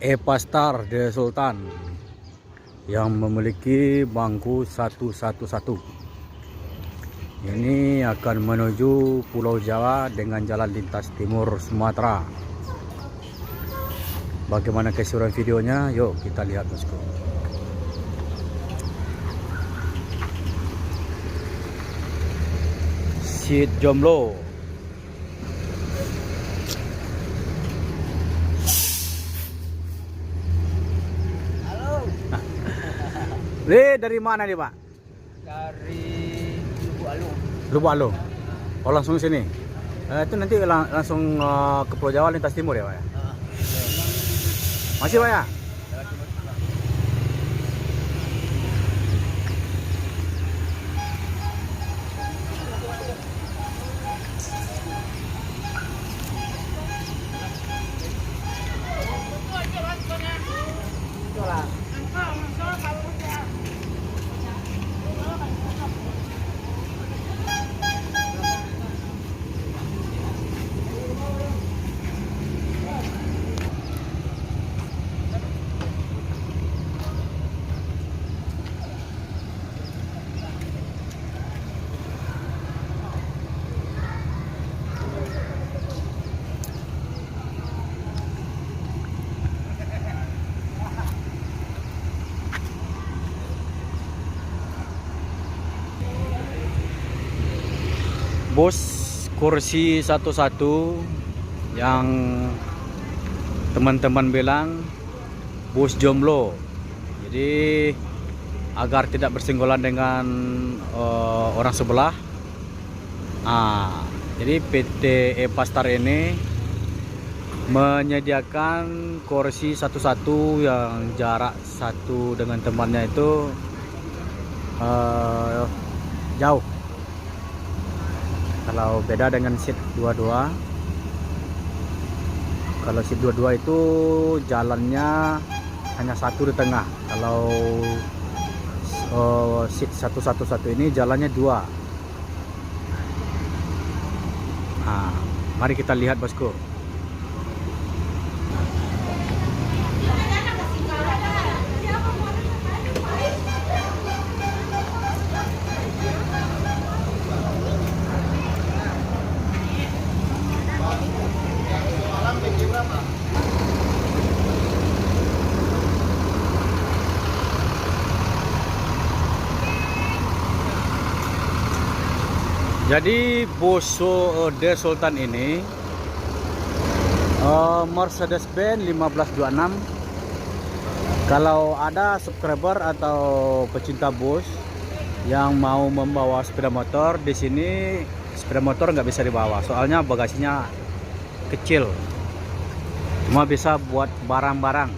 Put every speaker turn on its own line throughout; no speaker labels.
Epastar The Sultan yang memiliki bangku 111. Ini akan menuju Pulau Jawa dengan jalan lintas timur Sumatera. Bagaimana keseruan videonya? Yuk kita lihat, bosku. Seat Jomblo. Dari mana nih, Pak?
Dari Lubuk Alung.
Lubuk Alung. Oh, langsung sini. Itu nanti langsung ke Pulau Jawa lintas timur ya, Pak ya? Masih, Pak ya? Bos kursi 11 yang teman-teman bilang bos jomblo. Jadi agar tidak bersinggungan dengan orang sebelah. Jadi PT Epastar ini menyediakan kursi 11 yang jarak satu dengan temannya itu jauh. Kalau beda dengan seat 22, kalau seat 22 itu jalannya hanya satu di tengah. Kalau seat 111 ini jalannya dua. Mari kita lihat, bosku. Jadi bos The Sultan ini Mercedes-Benz 1526. Kalau ada subscriber atau pecinta bos yang mau membawa sepeda motor, di sini sepeda motor nggak bisa dibawa, soalnya bagasinya kecil, cuma bisa buat barang-barang.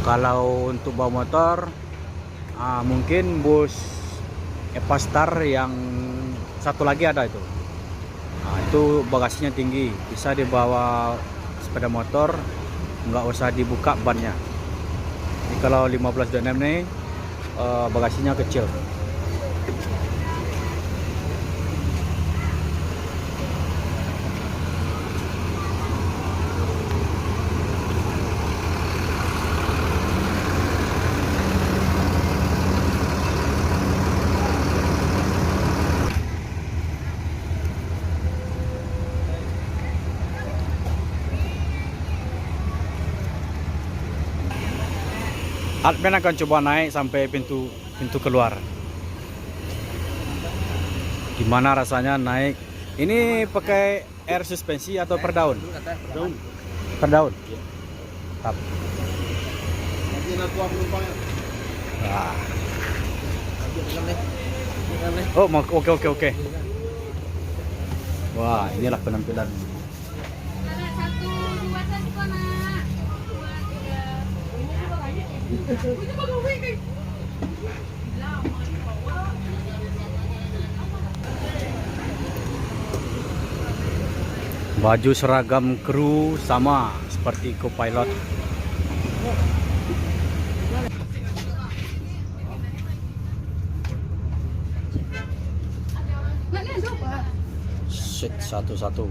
Kalau untuk bawa motor, mungkin bos Epastar yang satu lagi ada itu. Itu bagasinya tinggi, bisa dibawa sepeda motor, nggak usah dibuka bannya. Jadi kalau 1526 nih bagasinya kecil. Admin akan coba naik sampai pintu keluar. Gimana rasanya naik? Ini pakai air suspensi atau per daun? Per daun. Tap. Oh, oke. Wah, inilah penampilan. Baju seragam kru sama seperti co-pilot. Seat 11.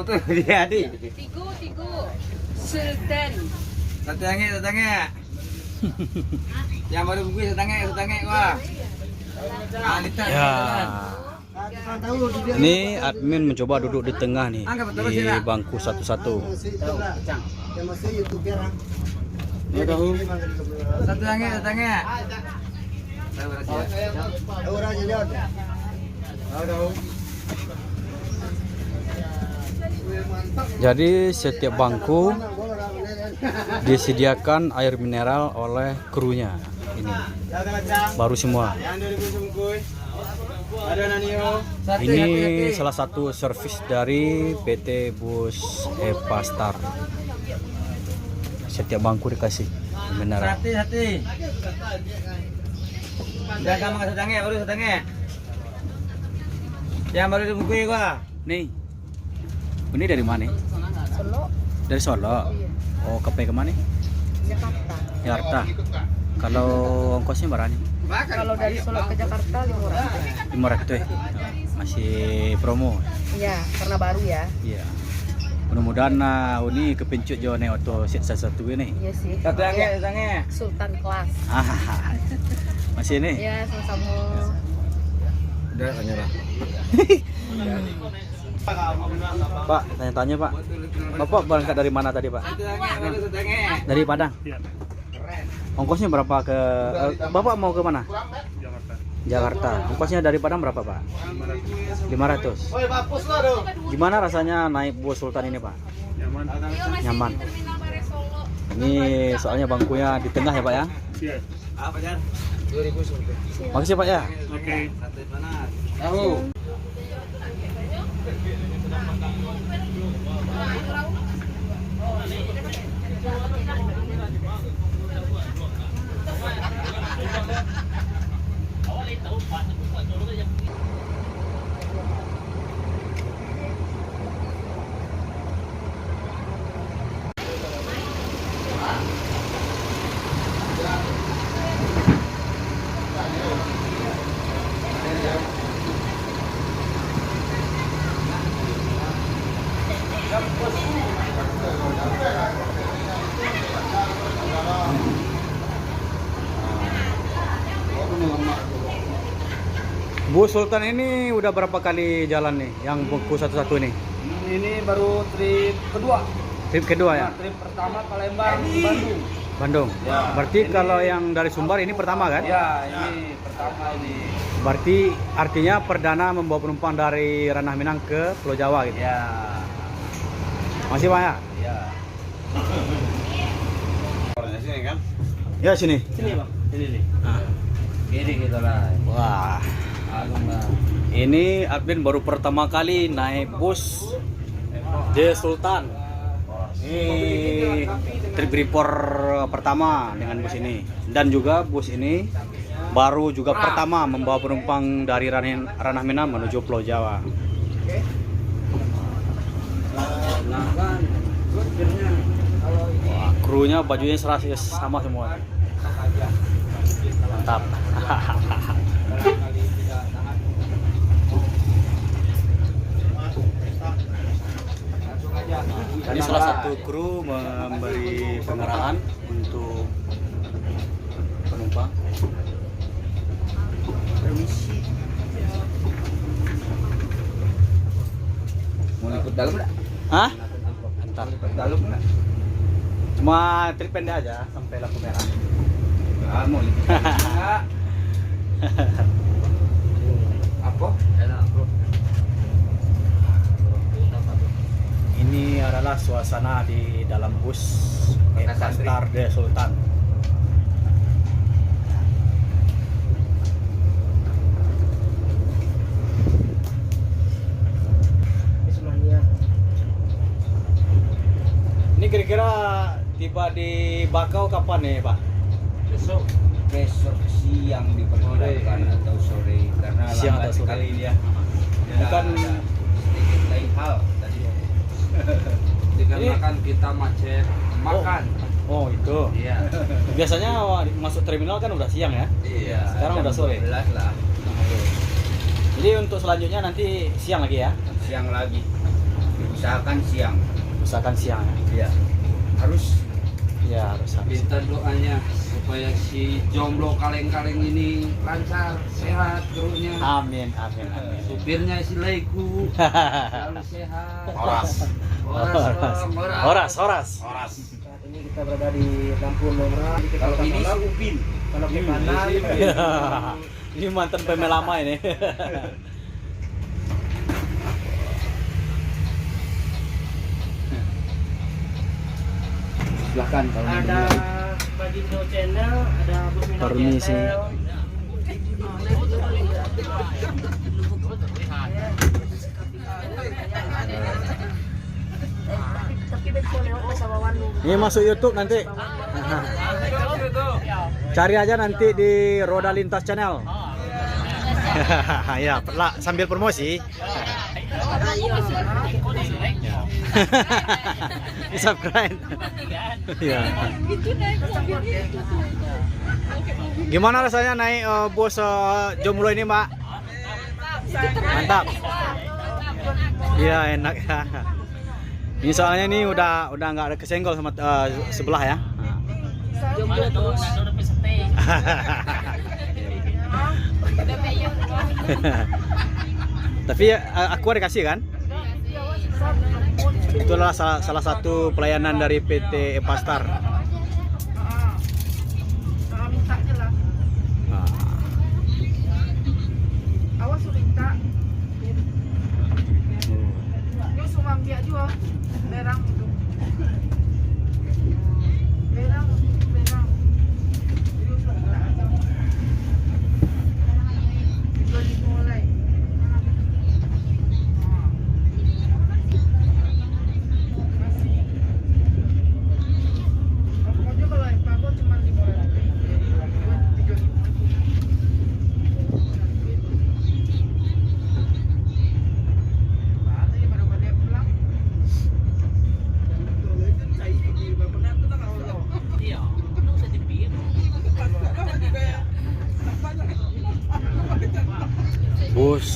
Tuh dia di.
Tigo. Sultan.
Satangnya. Yang baru bungkus satangnya wah.
Ya. Ini admin mencoba duduk di tengah nih, di bangku satu-satu.
Satangnya.
Jadi setiap bangku disediakan air mineral oleh krunya. Ini baru semua. Ini salah satu servis dari PT Bus Epastar. Setiap bangku dikasih air mineral.
Hati. Udah kamu ke satangnya. Yang baru dibungkus gua.
Nih, ini dari mana?
Solo.
Dari Solo. Oh, ke mana?
Jakarta.
Jakarta. Kalau ongkosnya berapa nih?
Kalau dari Solo ke Jakarta 500.
500 ya. Masih promo.
Iya, karena baru ya.
Iya. Mudah-mudahan ini kepencut jo nih auto set satu ini.
Iya sih.
Satangnya.
Sultan kelas.
Ah, masih ini.
Iya, sama-sama.
Udah nyerah.
Pak, tanya-tanya Pak. Bapak berangkat dari mana tadi Pak?
Satangnya.
Dari Padang. Ongkosnya berapa ke? Bapak mau ke mana? Jakarta. Ongkosnya dari Padang berapa Pak? 500. Gimana rasanya naik bus Sultan ini Pak? Nyaman. Ini soalnya bangkunya di tengah ya Pak ya?
Apa Jan? 2000
Makasih Pak ya.
Oke. Tahu.
Bus Sultan ini udah berapa kali jalan nih yang bangku satu-satu ini?
Ini baru trip kedua.
Trip kedua ya?
Nah, trip pertama Palembang, Bandung.
Bandung.
Ya,
Berarti kalau yang dari Sumbar ini pertama kan?
Ya, ini pertama ini.
Berarti artinya perdana membawa penumpang dari Ranah Minang ke Pulau Jawa gitu.
Ya.
Masih Pak ya?
Ya. Sini kan?
Ya sini.
Sini Bang. Sini nih.
Nah.
Ini kita lah.
Wah,
Agung lah.
ini admin baru pertama kali naik bus The Sultan. Ini trip report pertama dengan bus ini. Dan juga bus ini baru juga pertama membawa penumpang dari Ranah Minang menuju Pulau Jawa. Wah, krunya bajunya serasi sama semua. Mantap. Ini salah satu kru memberi pengarahan untuk penumpang.
Mau ikut dalam enggak?
Hah? Entar.
Dalam enggak?
Cuma trip pendek aja sampai lampu merah.
Ah, mau ikut. Enggak. Apa? Enak, Bro.
Ini adalah suasana di dalam bus Epastar The Sultan. Ini kira-kira tiba di Bakau kapan nih Pak?
Besok siang diperkirakan atau sore karena
Siang
lambat
atau sore.
sekali dia.
Bukan
Sedikit lain hal tadi. Dikarenakan kita macet makan.
Oh itu.
Iya.
Biasanya masuk terminal kan udah siang ya?
Iya.
Sekarang udah sore.
12 lah.
Jadi untuk selanjutnya nanti siang lagi ya?
Siang lagi. Usahakan siang.
Usahakan siang ya?
Iya. Harus
Iya harus.
minta doanya supaya si jomblo kaleng-kaleng ini lancar, sehat terusnya.
Amin, amin, amin.
Supirnya si Leiku selalu sehat. Horas.
Horas.
Saat ini kita berada di Lampung Lomra.
Kalau ini si Upin.
Kalau ke kanan,
Ini mantan pemain lama ini. Silakan kalau mau
ada
beli.
Bagindo Channel, ada Busmino
Permisi.
Channel.
Tapi besok lewat bersama Wanu.
Ini masuk YouTube nanti. Cari aja nanti di Roda Lintas Channel. Ya, sambil promosi. Subscribe. Ya. Gimana rasanya naik bus jomblo ini, Mbak? Mantap. Iya, enak ya. Ini soalnya nih udah nggak ada kesenggol sama sebelah ya.
Jomblo terus.
Tapi aku ada kasih kan? Itu adalah salah satu pelayanan dari PT Epastar.
Mintanya lah. Awas suruh minta. Ini semua biak juga. Berang itu. Berang. Ini suruh minta aja. Jual dimulai. Pokoknya kalau Epago cuma 500.
Bus.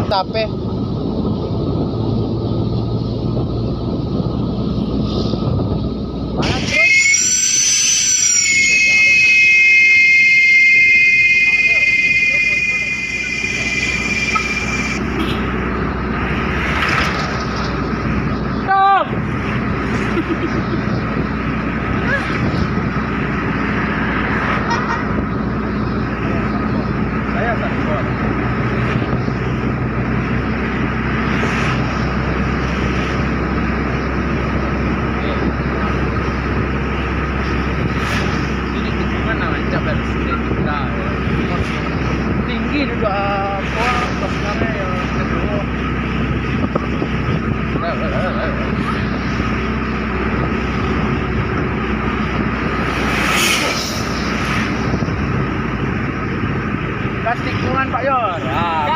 Tape. Tinggi juga posisinya yang kedua. Gas tikungan Pak Yor. Gas.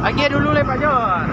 Lagi dulu le Pak Jor.